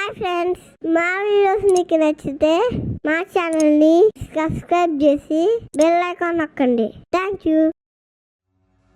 Hi friends, మా videos మీకు నచ్చితే మా ఛానల్ని సబ్స్క్రైబ్ చేసి బెల్ ఐకాన్ నొక్కండి. Thank you.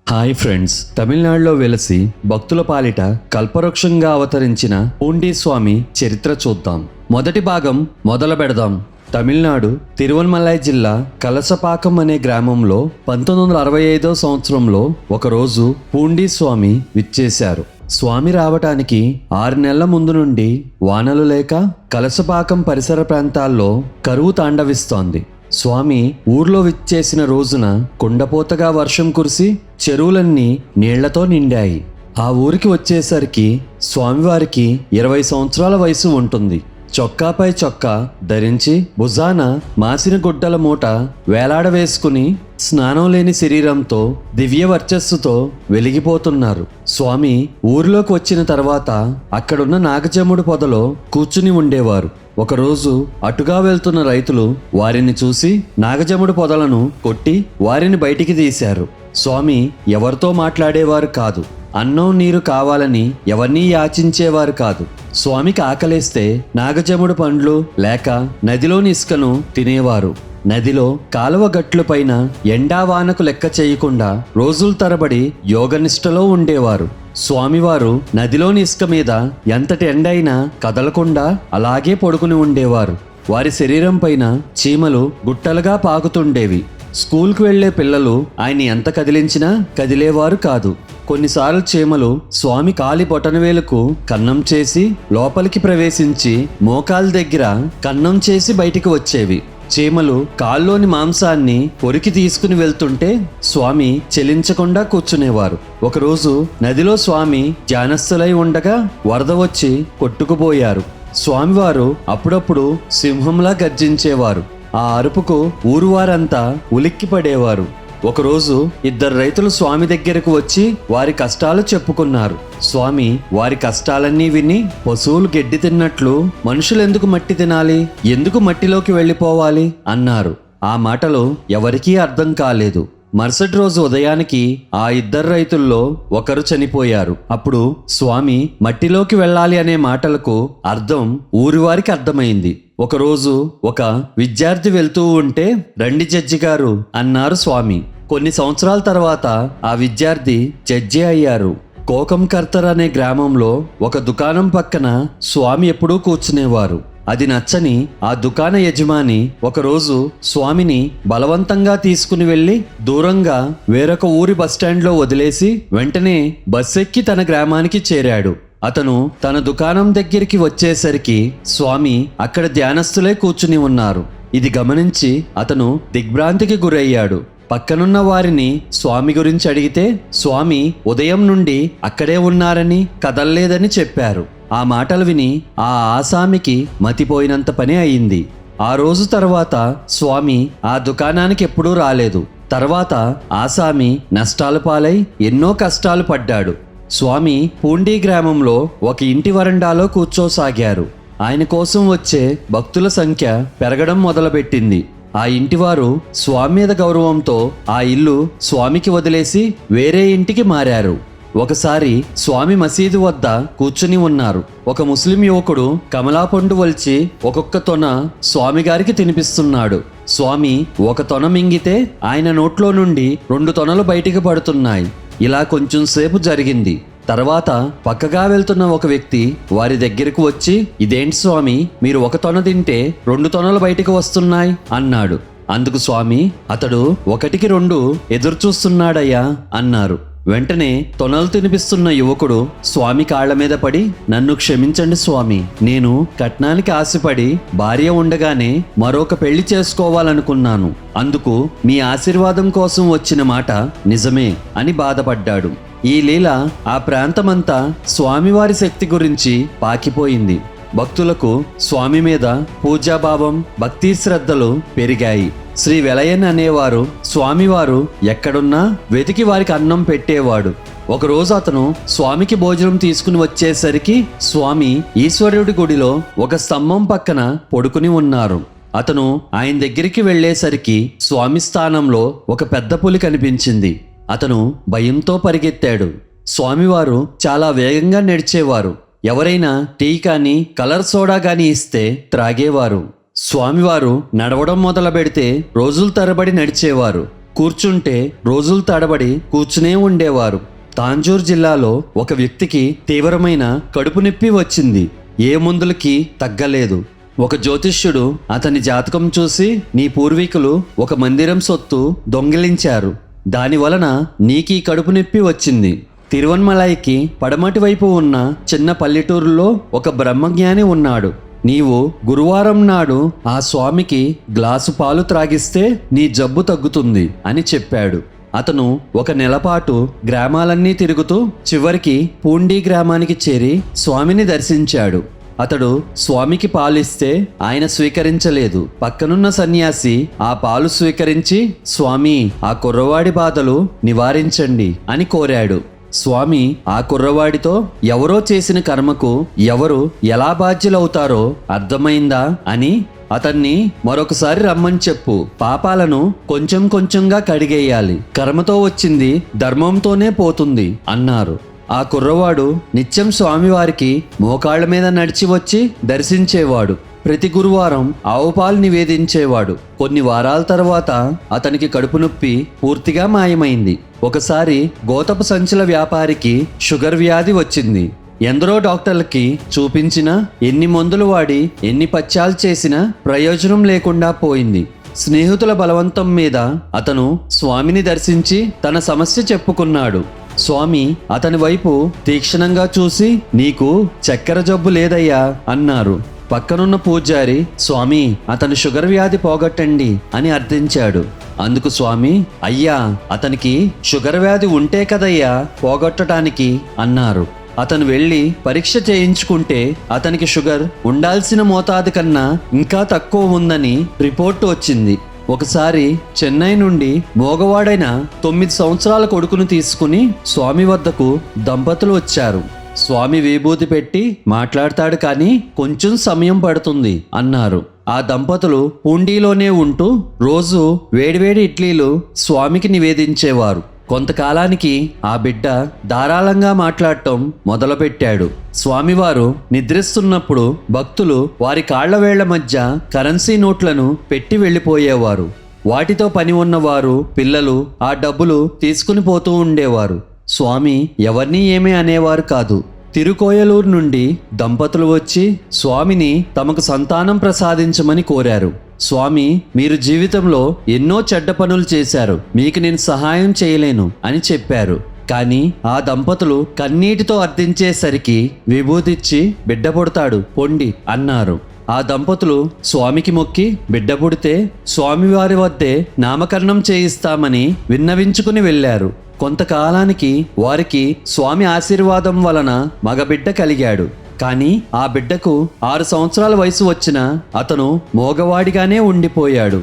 హాయ్ ఫ్రెండ్స్, తమిళనాడులో వెలసి భక్తుల పాలిట కల్పవృక్షంగా అవతరించిన పూండి స్వామి చరిత్ర చూద్దాం. మొదటి భాగం మొదలు పెడదాం. తమిళనాడు తిరువన్మలై జిల్లా కలసపాకం అనే గ్రామంలో 1965 సంవత్సరంలో ఒకరోజు పూండి స్వామి విచ్చేశారు. స్వామి రావటానికి 6 నెలల ముందు నుండి వానలు లేక కలసపాకం పరిసర ప్రాంతాల్లో కరువు తాండవిస్తోంది. స్వామి ఊర్లో విచ్చేసిన రోజున కుండపోతగా వర్షం కురిసి చెరువులన్నీ నీళ్లతో నిండాయి. ఆ ఊరికి వచ్చేసరికి స్వామివారికి 20 సంవత్సరాల వయసు ఉంటుంది. చొక్కాపై చొక్కా ధరించి భుజాన మాసిన గుడ్డల మూట వేలాడవేసుకుని స్నానం లేని శరీరంతో దివ్య వర్చస్సుతో వెలిగిపోతున్నారు. స్వామి ఊరిలోకి వచ్చిన తర్వాత అక్కడున్న నాగజమ్ముడు పొదలో కూర్చుని ఉండేవారు. ఒకరోజు అటుగా వెళ్తున్న రైతులు వారిని చూసి నాగజమ్ముడు పొదలను కొట్టి వారిని బయటికి తీశారు. స్వామి ఎవరితో మాట్లాడేవారు కాదు. అన్నం నీరు కావాలని ఎవరినీ యాచించేవారు కాదు. స్వామికి ఆకలేస్తే నాగజముడు పండ్లు లేక నదిలోని ఇసుకను తినేవారు. నదిలో కాలువ గట్ల పైన ఎండావానకు లెక్క చేయకుండా రోజుల తరబడి యోగనిష్టలో ఉండేవారు. స్వామివారు నదిలోని ఇసుక మీద ఎంతటి ఎండైనా కదలకుండా అలాగే పడుకుని ఉండేవారు. వారి శరీరం పైన చీమలు గుట్టలుగా పాకుతుండేవి. స్కూల్కి వెళ్లే పిల్లలు ఆయన ఎంత కదిలించినా కదిలేవారు కాదు. కొన్నిసార్లు చీమలు స్వామి కాలి బొటనవేలుకు కన్నం చేసి లోపలికి ప్రవేశించి మోకాల దగ్గర కన్నం చేసి బయటికి వచ్చేవి. చీమలు కాల్లోని మాంసాన్ని కొరికి తీసుకుని వెళ్తుంటే స్వామి చెలించకుండా కూర్చునేవారు. ఒకరోజు నదిలో స్వామి ధ్యానస్థులై ఉండగా వరద వచ్చి కొట్టుకుపోయారు. స్వామివారు అప్పుడప్పుడు సింహంలా గర్జించేవారు. ఆ అరుపుకు ఊరువారంతా ఉలిక్కి పడేవారు. ఒకరోజు 2 రైతులు స్వామి దగ్గరకు వచ్చి వారి కష్టాలు చెప్పుకున్నారు. స్వామి వారి కష్టాలన్నీ విని, పశువులు గడ్డి తిన్నట్లు మనుషులెందుకు మట్టి తినాలి, ఎందుకు మట్టిలోకి వెళ్ళిపోవాలి అన్నారు. ఆ మాటలు ఎవరికీ అర్థం కాలేదు. మరుసటి రోజు ఉదయానికి ఆ 2 రైతుల్లో ఒకరు చనిపోయారు. అప్పుడు స్వామి మట్టిలోకి వెళ్ళాలి అనే మాటలకు అర్థం ఊరివారికి అర్థమైంది. ఒకరోజు ఒక విద్యార్థి వెళ్తూ ఉంటే, రండి జడ్జి గారు అన్నారు స్వామి. కొన్ని సంవత్సరాల తర్వాత ఆ విద్యార్థి జడ్జి అయ్యారు. కోకంకర్తర్ అనే గ్రామంలో ఒక దుకాణం పక్కన స్వామి ఎప్పుడూ కూర్చునేవారు. అది నచ్చని ఆ దుకాణ యజమాని ఒకరోజు స్వామిని బలవంతంగా తీసుకుని వెళ్ళి దూరంగా వేరొక ఊరి బస్టాండ్లో వదిలేసి వెంటనే బస్ ఎక్కి తన గ్రామానికి చేరాడు. అతను తన దుకాణం దగ్గరికి వచ్చేసరికి స్వామి అక్కడ ధ్యానస్థులే కూర్చుని ఉన్నారు. ఇది గమనించి అతను దిగ్భ్రాంతికి గురయ్యాడు. పక్కనున్న వారిని స్వామి గురించి అడిగితే స్వామి ఉదయం నుండి అక్కడే ఉన్నారని, కదల్లేదని చెప్పారు. ఆ మాటలు విని ఆ ఆసామికి మతిపోయినంత పని అయింది. ఆ రోజు తర్వాత స్వామి ఆ దుకాణానికి ఎప్పుడూ రాలేదు. తర్వాత ఆసామి నష్టాలు పాలై ఎన్నో కష్టాలు పడ్డాడు. స్వామి పూండి గ్రామంలో ఒక ఇంటి వరండాలో కూర్చోసాగారు. ఆయన కోసం వచ్చే భక్తుల సంఖ్య పెరగడం మొదలుపెట్టింది. ఆ ఇంటివారు స్వామి మీద గౌరవంతో ఆ ఇల్లు స్వామికి వదిలేసి వేరే ఇంటికి మారారు. ఒకసారి స్వామి మసీదు వద్ద కూర్చుని ఉన్నారు. ఒక ముస్లిం యువకుడు కమలా పండు వల్చి ఒక్కొక్క తొన స్వామి గారికి తినిపిస్తున్నాడు. స్వామి ఒక తొన మింగితే ఆయన నోట్లో నుండి 2 తొనలు బయటికి పడుతున్నాయి. ఇలా కొంచెం సేపు జరిగింది. తర్వాత పక్కగా వెళ్తున్న ఒక వ్యక్తి వారి దగ్గరకు వచ్చి, ఇదేంటి స్వామి, మీరు ఒక తొన తింటే 2 తొనలు బయటికి వస్తున్నాయి అన్నాడు. అందుకు స్వామి, అతడు 1కి 2 ఎదురు చూస్తున్నాడయ్యా అన్నారు. వెంటనే తొనలు తినిపిస్తున్న యువకుడు స్వామి కాళ్ల మీద పడి, నన్ను క్షమించండి స్వామి, నేను కట్నానికి ఆశపడి భార్య ఉండగానే మరొక పెళ్లి చేసుకోవాలనుకున్నాను. అందుకు మీ ఆశీర్వాదం కోసం వచ్చిన మాట నిజమే అని బాధపడ్డాడు. ఈ లీల ఆ ప్రాంతమంతా స్వామివారి శక్తి గురించి పాకిపోయింది. భక్తులకు స్వామి మీద పూజాభావం, భక్తి శ్రద్ధలు పెరిగాయి. శ్రీ వెలయన్ అనేవారు స్వామివారు ఎక్కడున్నా వెతికి వారికి అన్నం పెట్టేవాడు. ఒకరోజు అతను స్వామికి భోజనం తీసుకుని వచ్చేసరికి స్వామి ఈశ్వరుడి గుడిలో ఒక స్తంభం పక్కన పడుకుని ఉన్నారు. అతను ఆయన దగ్గరికి వెళ్ళేసరికి స్వామి స్థానంలో ఒక పెద్ద పులి కనిపించింది. అతను భయంతో పరిగెత్తాడు. స్వామివారు చాలా వేగంగా నడిచేవారు. ఎవరైనా టీ కానీ కలర్ సోడా కానీ ఇస్తే త్రాగేవారు. స్వామివారు నడవడం మొదలు పెడితే రోజుల తరబడి నడిచేవారు. కూర్చుంటే రోజుల తడబడి కూర్చునే ఉండేవారు. తాంజూర్ జిల్లాలో ఒక వ్యక్తికి తీవ్రమైన కడుపు నొప్పి వచ్చింది. ఏ మందులకి తగ్గలేదు. ఒక జ్యోతిష్యుడు అతని జాతకం చూసి, నీ పూర్వీకులు ఒక మందిరం సొత్తు దొంగిలించారు, దాని వలన నీకీ కడుపు నొప్పి వచ్చింది. తిరువన్మలైకి పడమటి వైపు ఉన్న చిన్న పల్లెటూరులో ఒక బ్రహ్మజ్ఞాని ఉన్నాడు. నీవు గురువారం నాడు ఆ స్వామికి గ్లాసు పాలు త్రాగిస్తే నీ జబ్బు తగ్గుతుంది అని చెప్పాడు. అతను 1 నెల పాటు గ్రామాలన్నీ తిరుగుతూ చివరికి పూండి గ్రామానికి చేరి స్వామిని దర్శించాడు. అతడు స్వామికి పాలిస్తే ఆయన స్వీకరించలేదు. పక్కనున్న సన్యాసి ఆ పాలు స్వీకరించి, స్వామి, ఆ కుర్రవాడి బాధలు నివారించండి అని కోరాడు. స్వామి ఆ కుర్రవాడితో, ఎవరో చేసిన కర్మకు ఎవరు ఎలా బాధ్యులవుతారో అర్థమైందా అని అతన్ని మరొకసారి రమ్మని చెప్పు. పాపాలను కొంచెం కొంచెంగా కడిగేయాలి. కర్మతో వచ్చింది ధర్మంతోనే పోతుంది అన్నారు. ఆ కుర్రవాడు నిత్యం స్వామివారికి మోకాళ్ల మీద నడిచి వచ్చి దర్శించేవాడు. ప్రతి గురువారం ఆవు పాలు నివేదించేవాడు. కొన్ని వారాల తర్వాత అతనికి కడుపు నొప్పి పూర్తిగా మాయమైంది. ఒకసారి గోతపు సంచుల వ్యాపారికి షుగర్ వ్యాధి వచ్చింది. ఎందరో డాక్టర్లకి చూపించినా, ఎన్ని మందులు వాడి ఎన్ని పచ్చాలు చేసినా ప్రయోజనం లేకుండా పోయింది. స్నేహితుల బలవంతం మీద అతను స్వామిని దర్శించి తన సమస్య చెప్పుకున్నాడు. స్వామి అతని వైపు తీక్షణంగా చూసి, నీకు చక్కెర జబ్బు లేదయ్యా అన్నారు. పక్కనున్న పూజారి, స్వామి అతని షుగర్ వ్యాధి పోగొట్టండి అని అర్థించాడు. అందుకు స్వామి, అయ్యా అతనికి షుగర్ వ్యాధి ఉంటే కదయ్యా పోగొట్టడానికి అన్నారు. అతను వెళ్ళి పరీక్ష చేయించుకుంటే అతనికి షుగర్ ఉండాల్సిన మోతాదు కన్నా ఇంకా తక్కువ ఉందని రిపోర్టు వచ్చింది. ఒకసారి చెన్నై నుండి మోగవాడైన 9 సంవత్సరాల కొడుకును తీసుకుని స్వామి వద్దకు దంపతులు వచ్చారు. స్వామి విభూతి పెట్టి మాట్లాడతాడు కానీ కొంచెం సమయం పడుతుంది అన్నారు. ఆ దంపతులు పూండిలోనే ఉంటూ రోజు వేడివేడి ఇడ్లీలు స్వామికి నివేదించేవారు. కొంతకాలానికి ఆ బిడ్డ ధారాళంగా మాట్లాడటం మొదలుపెట్టాడు. స్వామివారు నిద్రిస్తున్నప్పుడు భక్తులు వారి కాళ్ల వేళ్ల మధ్య కరెన్సీ నోట్లను పెట్టి వెళ్ళిపోయేవారు. వాటితో పని ఉన్నవారు, పిల్లలు ఆ డబ్బులు తీసుకుని పోతూ ఉండేవారు. స్వామి ఎవరినీ ఏమీ అనేవారు కాదు. తిరుకోయలూరు నుండి దంపతులు వచ్చి స్వామిని తమకు సంతానం ప్రసాదించమని కోరారు. స్వామి, మీరు జీవితంలో ఎన్నో చెడ్డ పనులు చేశారు, మీకు నేను సహాయం చేయలేను అని చెప్పారు. కానీ ఆ దంపతులు కన్నీటితో అర్థించేసరికి విభూతిచ్చి, బిడ్డ పుడతాడు పొండి అన్నారు. ఆ దంపతులు స్వామికి మొక్కి బిడ్డ పుడితే స్వామివారి వద్దే నామకరణం చేయిస్తామని విన్నవించుకుని వెళ్ళారు. కొంతకాలానికి వారికి స్వామి ఆశీర్వాదం వలన మగబిడ్డ కలిగాడు. కానీ ఆ బిడ్డకు 6 సంవత్సరాల వయసు వచ్చినా అతను మోగవాడిగానే ఉండిపోయాడు.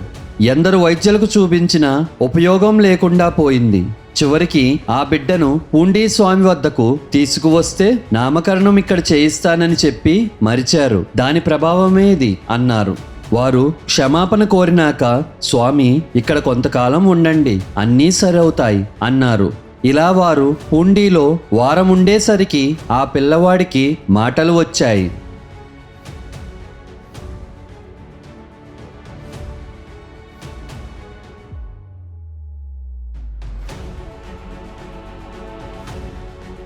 ఎందరు వైద్యులకు చూపించినా ఉపయోగం లేకుండా పోయింది. చివరికి ఆ బిడ్డను పూండి స్వామి వద్దకు తీసుకువస్తే నామకరణం ఇక్కడ చేయిస్తానని చెప్పి మరిచారు. దాని ప్రభావమే ఇది అన్నారు. వారు క్షమాపణ కోరినాక, స్వామి ఇక్కడ కొంతకాలం ఉండండి, అన్నీ సరవుతాయి అన్నారు. ఇలా వారు పూండిలో వారం ఉండేసరికి ఆ పిల్లవాడికి మాటలు వచ్చాయి.